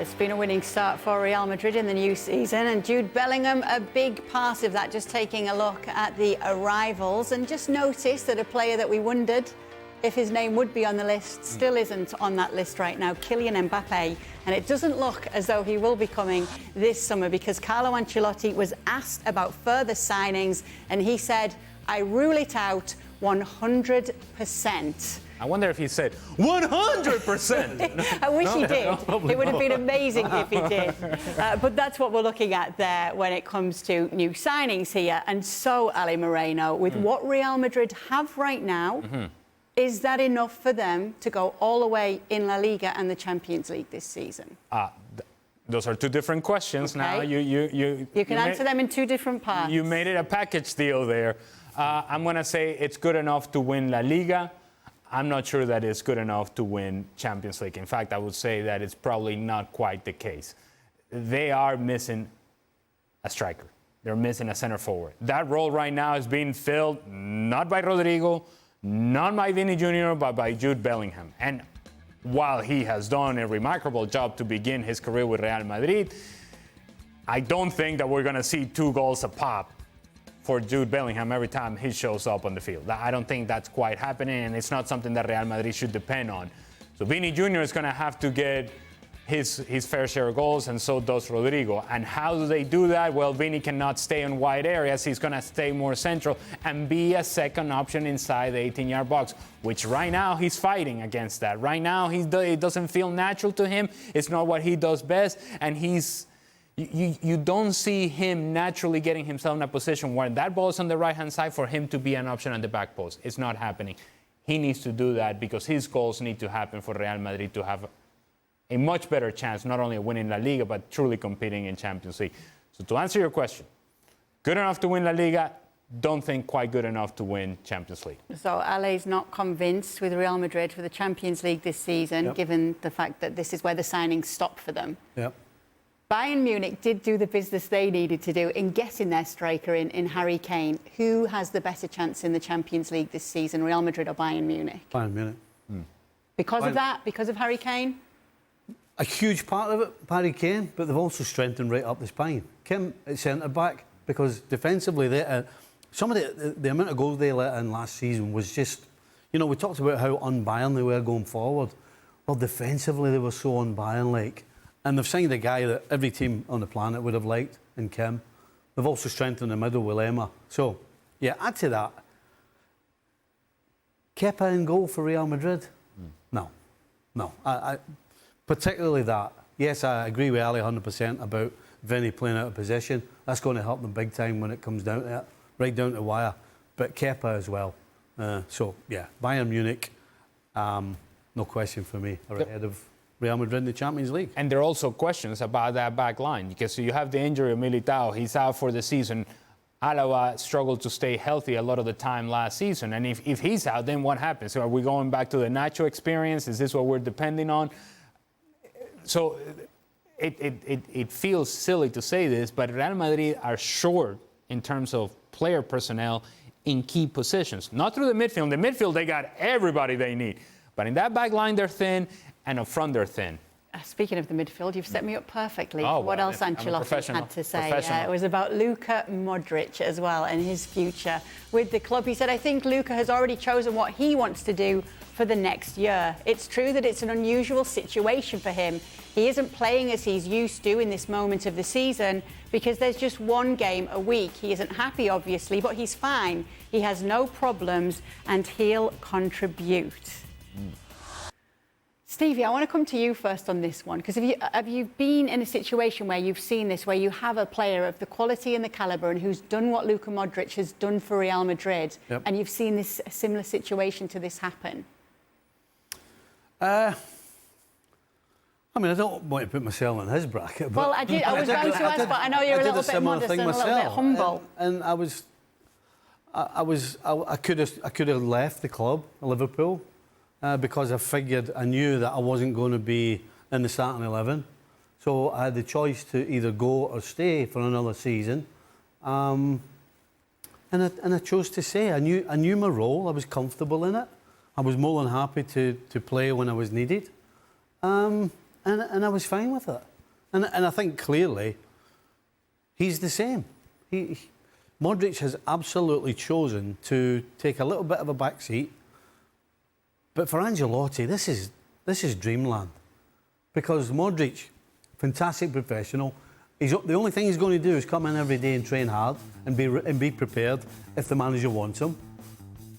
It's been a winning start for Real Madrid in the new season, and Jude Bellingham a big part of that. Just taking a look at the arrivals, and just noticed that a player that we wondered if his name would be on the list still isn't on that list right now, Kylian Mbappe. And it doesn't look as though he will be coming this summer, because Carlo Ancelotti was asked about further signings and he said, "I rule it out 100%. I wonder if he said 100%. I wish he did. It would have been amazing if he did. But that's what we're looking at there when it comes to new signings here. And so, Ali Moreno, with what Real Madrid have right now, is that enough for them to go all the way in LaLiga and the Champions League this season? Those are two different questions. Okay. Now you can answer them in two different parts. You made it a package deal there. I'm going to say it's good enough to win La Liga. I'm not sure that it's good enough to win Champions League. In fact, I would say that it's probably not quite the case. They are missing a striker. They're missing a center forward. That role right now is being filled not by Rodrigo, not by Vini Jr., but by Jude Bellingham. And while he has done a remarkable job to begin his career with Real Madrid, I don't think that we're going to see 2 goals a pop for Jude Bellingham every time he shows up on the field. I don't think that's quite happening, and it's not something that Real Madrid should depend on. So Vini Jr. is going to have to get his fair share of goals, and so does Rodrigo. And how do they do that? Well, Vini cannot stay in wide areas. He's going to stay more central and be a second option inside the 18-yard box, which right now he's fighting against that. Right now it doesn't feel natural to him. It's not what he does best, and you don't see him naturally getting himself in a position where that ball is on the right-hand side for him to be an option on the back post. It's not happening. He needs to do that because his goals need to happen for Real Madrid to have a much better chance, not only of winning La Liga, but truly competing in Champions League. So to answer your question, good enough to win La Liga, don't think quite good enough to win Champions League. So Ali's not convinced with Real Madrid for the Champions League this season, given the fact that this is where the signings stop for them. Yep. Bayern Munich did do the business they needed to do in getting their striker in Harry Kane. Who has the better chance in the Champions League this season, Real Madrid or Bayern Munich? Bayern Munich. Because of that? Because of Harry Kane? A huge part of it, Harry Kane, but they've also strengthened right up the spine. Kim at centre-back, because defensively, some of the amount of goals they let in last season was just, we talked about how un-Bayern they were going forward. Well, defensively, they were so un-Bayern-like. And they've signed a guy that every team on the planet would have liked in Kim. They've also strengthened the middle with Lemma. So, yeah, add to that. Kepa in goal for Real Madrid? No. I particularly that. Yes, I agree with Ali 100% about Vinny playing out of position. That's going to help them big time when it comes down to it, right down to the wire. But Kepa as well. So, yeah, Bayern Munich, no question for me, are ahead of Real Madrid in the Champions League. And there are also questions about that back line, because you have the injury of Militao. He's out for the season. Alaba struggled to stay healthy a lot of the time last season. And if he's out, then what happens? So are we going back to the Nacho experience? Is this what we're depending on? So it feels silly to say this, but Real Madrid are short in terms of player personnel in key positions. Not through the midfield. In the midfield, they got everybody they need. But in that back line, they're thin. And up front, they're thin. Speaking of the midfield, you've set me up perfectly for what else Ancelotti had to say. It was about Luka Modric as well and his future with the club. He said, "I think Luka has already chosen what he wants to do for the next year. It's true that it's an unusual situation for him. He isn't playing as he's used to in this moment of the season because there's just one game a week. He isn't happy, obviously, but he's fine. He has no problems and he'll contribute." Stevie, I want to come to you first on this one, because have you been in a situation where you've seen this, where you have a player of the quality and the calibre and who's done what Luka Modric has done for Real Madrid, and you've seen this similar situation to this happen? I mean, I don't want to put myself in his bracket. But well, I did. I was going to ask, but I know you're a little bit modest and a little bit humble. And I could have left the club, Liverpool. Because I knew that I wasn't going to be in the starting 11. So I had the choice to either go or stay for another season. And I chose to stay. I knew my role. I was comfortable in it. I was more than happy to play when I was needed. And I was fine with it. And I think clearly he's the same. Modric has absolutely chosen to take a little bit of a backseat. But for Ancelotti, this is dreamland. Because Modric, fantastic professional, the only thing he's going to do is come in every day and train hard and be prepared if the manager wants him.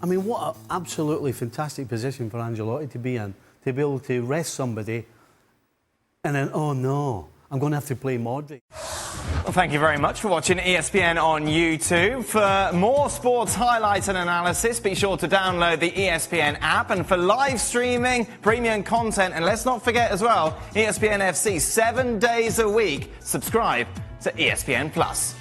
I mean, what an absolutely fantastic position for Ancelotti to be in, to be able to rest somebody and then, oh no, I'm going to have to play Modric. Well, thank you very much for watching ESPN on YouTube. For more sports highlights and analysis, be sure to download the ESPN app. And for live streaming, premium content, and let's not forget as well, ESPN FC 7 days a week. Subscribe to ESPN Plus.